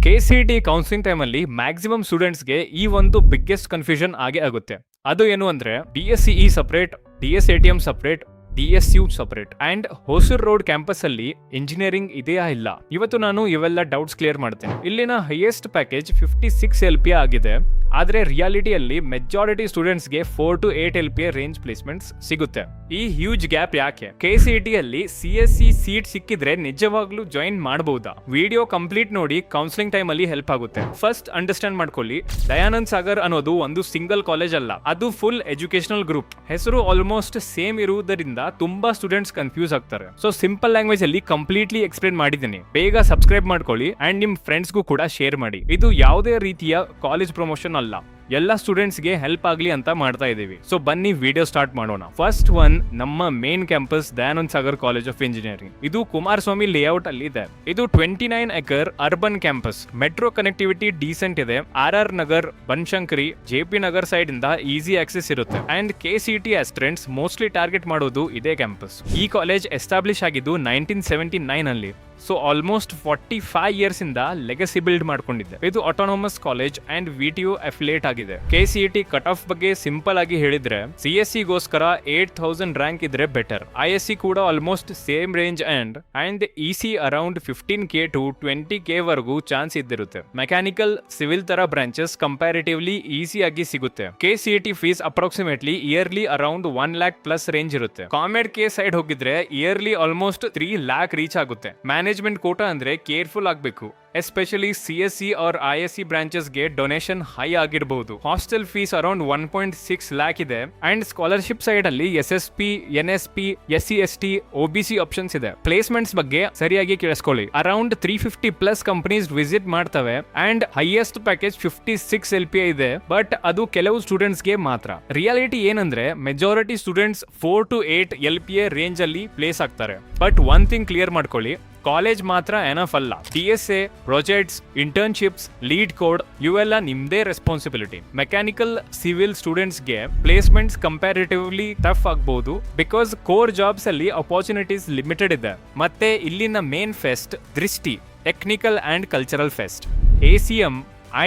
KCET counselling ಟೈಮಲ್ಲಿ maximum ಸ್ಟೂಡೆಂಟ್ಸ್ಗೆ ಈ ಒಂದು ಬಿಗ್ಗೆಸ್ಟ್ ಕನ್ಫ್ಯೂಷನ್ ಆಗೇ ಆಗುತ್ತೆ. ಅದು ಏನು ಅಂದ್ರೆ DSCE separate, DSATM separate, DSU separate and Hosur road campus ಅಲ್ಲಿ ಇಂಜಿನಿಯರಿಂಗ್ ಇದೆಯಾ ಇಲ್ಲ. ಇವತ್ತು ನಾನು ಇವೆಲ್ಲ ಡೌಟ್ಸ್ ಕ್ಲಿಯರ್ ಮಾಡ್ತೇನೆ. ಇಲ್ಲಿನ ಹೈಯೆಸ್ಟ್ ಪ್ಯಾಕೇಜ್ 56 LPA ಆಗಿದೆ. ಆದ್ರೆ ರಿಯಾಲಿಟಿಯಲ್ಲಿ ಮೆಜಾರಿಟಿ ಸ್ಟೂಡೆಂಟ್ಸ್ಗೆ 4 to 8 LPA ರೇಂಜ್ ಪ್ಲೇಸ್ಮೆಂಟ್ಸ್ ಸಿಗುತ್ತೆ. ಈ ಹ್ಯೂಜ್ ಗ್ಯಾಪ್ ಯಾಕೆ? KCET ಅಲ್ಲಿ CSE ಸೀಟ್ ಸಿಕ್ಕಿದ್ರೆ ನಿಜವಾಗ್ಲೂ ಜಾಯಿನ್ ಮಾಡಬಹುದಾ? ವಿಡಿಯೋ ಕಂಪ್ಲೀಟ್ ನೋಡಿ, ಕೌನ್ಸಿಲಿಂಗ್ ಟೈಮ್ ಅಲ್ಲಿ ಹೆಲ್ಪ್ ಆಗುತ್ತೆ. ಫಸ್ಟ್ ಅಂಡರ್ಸ್ಟ್ಯಾಂಡ್ ಮಾಡ್ಕೊಳ್ಳಿ, ದಯಾನಂದ್ ಸಾಗರ್ ಅನ್ನೋದು ಒಂದು ಸಿಂಗಲ್ ಕಾಲೇಜ್ ಅಲ್ಲ, ಅದು ಫುಲ್ ಎಜುಕೇಶನಲ್ ಗ್ರೂಪ್. ಹೆಸರು ಆಲ್ಮೋಸ್ಟ್ ಸೇಮ್ ಇರುವುದರಿಂದ ತುಂಬಾ ಸ್ಟೂಡೆಂಟ್ಸ್ ಕನ್ಫ್ಯೂಸ್ ಆಗ್ತಾರೆ. ಸೊ ಸಿಂಪಲ್ ಲ್ಯಾಂಗ್ವೇಜ್ ಅಲ್ಲಿ ಕಂಪ್ಲೀಟ್ಲಿ ಎಕ್ಸ್ಪ್ಲೇನ್ ಮಾಡಿದ್ದೀನಿ. ಬೇಗ ಸಬ್ಸ್ಕ್ರೈಬ್ ಮಾಡ್ಕೊಳ್ಳಿ ಅಂಡ್ ನಿಮ್ ಫ್ರೆಂಡ್ಸ್ಗೂ ಕೂಡ ಶೇರ್ ಮಾಡಿ. ಇದು ಯಾವುದೇ ರೀತಿಯ ಕಾಲೇಜ್ ಪ್ರಮೋಷನ್ ಅಲ್ಲ, ಎಲ್ಲ ಸ್ಟೂಡೆಂಟ್ಸ್ಗೆ ಹೆಲ್ಪ್ ಆಗಲಿ ಅಂತ ಮಾಡ್ತಾ ಇದೀವಿ. ಸೊ ಬನ್ನಿ ವಿಡಿಯೋ ಸ್ಟಾರ್ಟ್ ಮಾಡೋಣ. ಫಸ್ಟ್ ಒನ್, ನಮ್ಮ main campus Dayanand Sagar college of engineering. ಇದು ಕುಮಾರಸ್ವಾಮಿ ಲೇಔಟ್ ಅಲ್ಲಿ ಇದೆ. ಇದು 29 acre urban campus. Metro connectivity decent ಇದೆ. RR Nagar, Banashankari, JP Nagar side ಇಂದ ಈಸಿ ಆಕ್ಸೆಸ್ ಇರುತ್ತೆ. And KCET aspirants mostly target ಮಾಡೋದು ಇದೇ ಕ್ಯಾಂಪಸ್. ಈ ಕಾಲೇಜ್ ಎಸ್ಟಾಬ್ಲಿಷ್ ಆಗಿದ್ದು 1979 ಅಲ್ಲಿ. ಸೊ ಆಲ್ಮೋಸ್ಟ್ 45 ಇಯರ್ಸ್ ಇಂದ ಲೆಗಸಿ ಬಿಲ್ಡ್ ಮಾಡ್ಕೊಂಡಿದೆ. ಇದು autonomous college and VTU affiliate ಆಗಿದೆ. KCET ಕಟ್ ಆಫ್ ಬಗ್ಗೆ ಸಿಂಪಲ್ ಆಗಿ ಹೇಳಿದ್ರೆ CSE ಗೋಸ್ಕರ 8000 ರ್ಯಾಂಕ್ ಇದ್ರೆ ಬೆಟರ್. ISC ಕೂಡ almost same range and EC around 15K to 20K ವರೆಗೂ ಚಾನ್ಸ್ ಇದ್ದಿರುತ್ತೆ. ಮೆಕ್ಯಾನಿಕಲ್, ಸಿವಿಲ್ ತರ ಬ್ರಾಂಚಸ್ ಕಂಪ್ಯಾರಿಟಿವ್ಲಿ ಈಸಿ ಆಗಿ ಸಿಗುತ್ತೆ. KCET fees approximately yearly around 1 lakh plus range ಇರುತ್ತೆ. ಕಾಮೆಡ್ ಕೆ ಸೈಡ್ ಹೋಗಿದ್ರೆ ಇಯರ್ಲಿ ಆಲ್ಮೋಸ್ಟ್ 3 lakh ರೀಚ್ ಆಗುತ್ತೆ. Management quota ಅಂದ್ರೆ careful ಆಗಬೇಕು. ಎಸ್ಪೆಷಲಿ CSE ಆರ್ ISC ಬ್ರಾಂಚಸ್ಗೆ ಡೊನೇಷನ್ ಹೈ ಆಗಿರಬಹುದು. ಹಾಸ್ಟೆಲ್ ಫೀಸ್ ಅರೌಂಡ್ 1.6 lakh ಇದೆ. ಅಂಡ್ ಸ್ಕಾಲರ್ಶಿಪ್ ಸೈಡ್ ಅಲ್ಲಿ SSP, NSP, SC ST, OBC options ಇದೆ. ಪ್ಲೇಸ್ಮೆಂಟ್ಸ್ ಬಗ್ಗೆ ಸರಿಯಾಗಿ ಕೇಳಿಸ್ಕೊಳ್ಳಿ. ಅರೌಂಡ್ 350 ಪ್ಲಸ್ ಕಂಪನೀಸ್ ವಿಸಿಟ್ ಮಾಡ್ತವೆ. ಅಂಡ್ ಹೈಯೆಸ್ಟ್ ಪ್ಯಾಕೇಜ್ 56 LPA ಇದೆ. ಬಟ್ ಅದು ಕೆಲವು ಸ್ಟೂಡೆಂಟ್ಸ್ಗೆ ಮಾತ್ರ. ರಿಯಾಲಿಟಿ ಏನಂದ್ರೆ majority students 4 to 8 LPA range ಅಲ್ಲಿ ಪ್ಲೇಸ್ ಆಗ್ತಾರೆ. ಬಟ್ ಒನ್ ಥಿಂಗ್ ಕ್ಲಿಯರ್ ಮಾಡ್ಕೊಳ್ಳಿ, ಕಾಲೇಜ್ ಮಾತ್ರ ಎನಫ್ ಅಲ್ಲ. TSA, projects, internships, lead code ಇವೆಲ್ಲ ನಿಮ್ದೇ ರೆಸ್ಪಾನ್ಸಿಬಿಲಿಟಿ. ಮೆಕ್ಯಾನಿಕಲ್, ಸಿವಿಲ್ ಸ್ಟೂಡೆಂಟ್ಸ್ಗೆ ಪ್ಲೇಸ್ಮೆಂಟ್ಸ್ ಕಂಪ್ಯಾರಿಟಿವ್ಲಿ ಟಫ್ ಆಗಬಹುದು. ಬಿಕಾಸ್ ಕೋರ್ ಜಾಬ್ಸ್ ಅಲ್ಲಿ ಅಪಾರ್ಚುನಿಟೀಸ್ ಲಿಮಿಟೆಡ್ ಇದೆ. ಮತ್ತೆ ಇಲ್ಲಿನ ಮೇನ್ ಫೆಸ್ಟ್ ದೃಷ್ಟಿ, technical and cultural fest. ACM,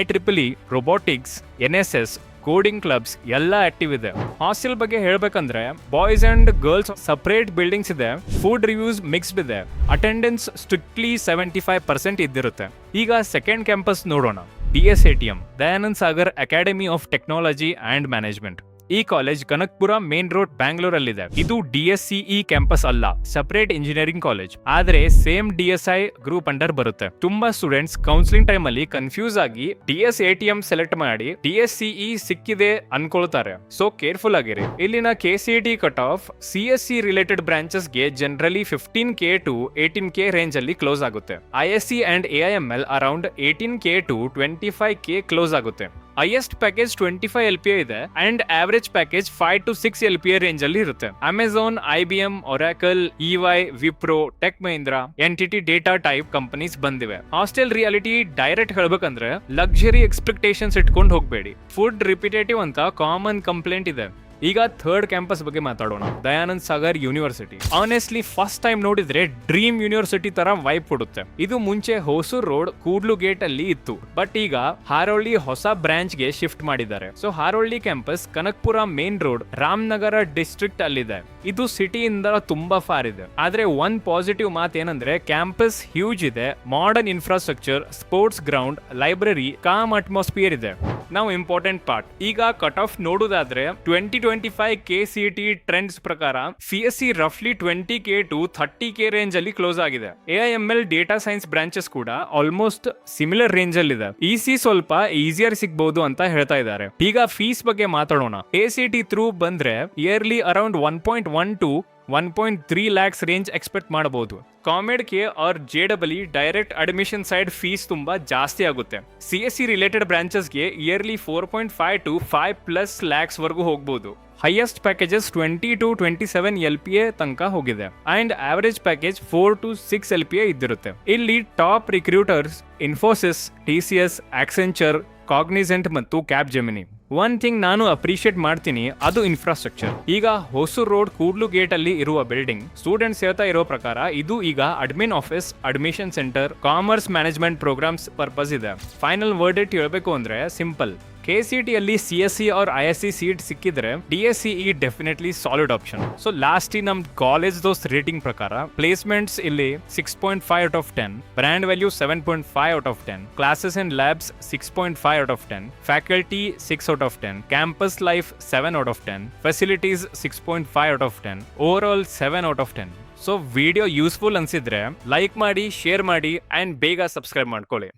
IEEE, robotics, NSS, coding clubs ಎಲ್ಲ ಆಕ್ಟಿವ್ ಇದೆ. ಹಾಸ್ಟೆಲ್ ಬಗ್ಗೆ ಹೇಳ್ಬೇಕಂದ್ರೆ boys and girls separate buildings ಇದೆ. ಫುಡ್ ರಿವ್ಯೂಸ್ ಮಿಕ್ಸ್ಡ್ ಇದೆ. Attendance strictly 75% ಇದ್ದಿರುತ್ತೆ. ಈಗ ಸೆಕೆಂಡ್ ಕ್ಯಾಂಪಸ್ ನೋಡೋಣ. DSATM, Dayanand Sagar academy of technology and management. ಈ ಕಾಲೇಜ್ ಕನಕ್ಪುರ ಮೇನ್ ರೋಡ್ ಬ್ಯಾಂಗ್ಳೂರಲ್ಲಿದೆ. ಇದು DSCE ಕ್ಯಾಂಪಸ್ ಅಲ್ಲ, ಸಪರೇಟ್ ಇಂಜಿನಿಯರಿಂಗ್ ಕಾಲೇಜ್. ಆದ್ರೆ ಸೇಮ್ DSI ಗ್ರೂಪ್ ಅಂಡರ್ ಬರುತ್ತೆ. ತುಂಬಾ ಸ್ಟೂಡೆಂಟ್ಸ್ ಕೌನ್ಸಿಲಿಂಗ್ ಟೈಮ್ ಅಲ್ಲಿ ಕನ್ಫ್ಯೂಸ್ ಆಗಿ DSATM ಸೆಲೆಕ್ಟ್ ಮಾಡಿ DSCE ಸಿಕ್ಕಿದೆ ಅನ್ಕೊಳ್ತಾರೆ. ಸೊ ಕೇರ್ಫುಲ್ ಆಗಿರಿ. ಇಲ್ಲಿನ KCET cut off CSE related branches ಗೆ generally 15K to 18K range ಅಲ್ಲಿ ಕ್ಲೋಸ್ ಆಗುತ್ತೆ. ISC and AIML around 18K to 25K close ಆಗುತ್ತೆ. ಹೈಯೆಸ್ಟ್ ಪ್ಯಾಕೇಜ್ 25 LPA ಇದೆ and average package 5 to 6 LPA range ಅಲ್ಲಿ ಇರುತ್ತೆ. Amazon, IBM, Oracle, EY, Wipro, Tech Mahindra, NTT data type companies ಬಂದಿವೆ. Hostel reality direct ಹೇಳ್ಬೇಕಂದ್ರೆ luxury expectations ಇಟ್ಕೊಂಡು ಹೋಗ್ಬೇಡಿ. Food repetitive ಅಂತ common complaint ಇದೆ. ಈಗ ಥರ್ಡ್ ಕ್ಯಾಂಪಸ್ ಬಗ್ಗೆ ಮಾತಾಡೋಣ. Dayanand Sagar university. Honestly first time ನೋಡಿದ್ರೆ ಡ್ರೀಮ್ ಯೂನಿವರ್ಸಿಟಿ ತರ ವೈಬ್ ಕೊಡುತ್ತೆ. ಇದು ಮುಂಚೆ ಹೊಸೂರ್ ರೋಡ್, ಕೂಡ್ಲು ಗೇಟ್ ಅಲ್ಲಿ ಇತ್ತು. ಬಟ್ ಈಗ ಹಾರೋಳ್ಳಿ ಹೊಸ ಬ್ರಾಂಚ್ ಗೆ ಶಿಫ್ಟ್ ಮಾಡಿದ್ದಾರೆ. So Harohalli campus Kanakapura main road, Ramanagara district ಅಲ್ಲಿದೆ. ಇದು ಸಿಟಿಯಿಂದ ತುಂಬಾ ಫಾರ್ ಇದೆ. ಆದ್ರೆ ಒಂದ್ ಪಾಸಿಟಿವ್ ಮಾತ್ ಏನಂದ್ರೆ ಕ್ಯಾಂಪಸ್ ಹ್ಯೂಜ್ ಇದೆ. Modern infrastructure, sports ground, library, com atmosphere ಇದೆ. ನಾವು ಇಂಪಾರ್ಟೆಂಟ್ ಪಾರ್ಟ್. ಈಗ ಕಟ್ ಆಫ್ ನೋಡುದಾದ್ರೆ 2025 KCET ಟ್ರೆಂಡ್ಸ್ ಪ್ರಕಾರ CSE ರಫ್ಲಿ 20K to 30K range ಅಲ್ಲಿ ಕ್ಲೋಸ್ ಆಗಿದೆ. AIML ಡೇಟಾ ಸೈನ್ಸ್ ಬ್ರಾಂಚಸ್ ಕೂಡ ಆಲ್ಮೋಸ್ಟ್ ಸಿಮಿಲರ್ ರೇಂಜ್ ಅಲ್ಲಿ ಇದೆ. EC ಸ್ವಲ್ಪ ಈಸಿಯರ್ ಸಿಗಬಹುದು ಅಂತ ಹೇಳ್ತಾ ಇದ್ದಾರೆ. ಈಗ ಫೀಸ್ ಬಗ್ಗೆ ಮಾತಾಡೋಣ. KCET ಥ್ರೂ ಬಂದ್ರೆ yearly around 1.1 to 1.3 lakhs range expect ಮಾಡಬಹುದು. COMEDK or JEE direct admission side fees ತುಂಬಾ ಜಾಸ್ತಿ ಆಗುತ್ತೆ. CSE ರಿಲೇಟೆಡ್ ಬ್ರಾಂಚಸ್ಗೆ ಇಯರ್ಲಿ 4.5 to 5+ lakhs ವರೆಗೂ ಹೋಗಬಹುದು. ಹೈಯೆಸ್ಟ್ ಪ್ಯಾಕೇಜಸ್ 20 to 27 LPA ತನಕ ಹೋಗಿದೆ. And average package 4 to 6 LPA ಇದ್ದಿರುತ್ತೆ. ಇಲ್ಲಿ top recruiters Infosys, TCS, Accenture, Cognizant ಮತ್ತು ಕ್ಯಾಪ್ಜೆಮಿನಿ. ಒನ್ ಥಿಂಗ್ ನಾನು ಅಪ್ರಿಷಿಯೇಟ್ ಮಾಡ್ತೀನಿ, ಅದು ಇನ್ಫ್ರಾಸ್ಟ್ರಕ್ಚರ್. ಈಗ ಹೊಸೂರ್ ರೋಡ್ ಕೂಡ್ಲು ಗೇಟ್ ಅಲ್ಲಿ ಇರುವ ಬಿಲ್ಡಿಂಗ್ ಸ್ಟೂಡೆಂಟ್ಸ್ ಹೇಳ್ತಾ ಇರೋ ಪ್ರಕಾರ ಇದು ಈಗ admin office, admission centre, commerce management programmes purpose ಇದೆ. ಫೈನಲ್ ವರ್ಡಿಟ್ ಹೇಳ್ಬೇಕು ಅಂದ್ರೆ ಸಿಂಪಲ್. KCET ಅಲ್ಲಿ CSE और ISC ಸೀಟ್ ಸಿಕ್ಕಿದ್ರೆ DSCE definitely solid option. So last ನಮ್ ಕಾಲೇಜ್ ದೋಸ್ತ್ ರೇಟಿಂಗ್ ಪ್ರಕಾರ ಪ್ಲೇಸ್ಮೆಂಟ್ಸ್ ಇಲ್ಲಿ 6.5 out of 10, brand value 7.5 out of 10, classes and labs 6.5 out of 10, faculty 6 out of 10, campus life 7 out of 10, facilities 6.5 out of 10, over all 7 out of 10. So video useful ಅನ್ಸಿದ್ರೆ like ಮಾಡಿ, share ಮಾಡಿ and ಬೇಗ subscribe ಮಾಡ್ಕೊಳ್ಳಿ.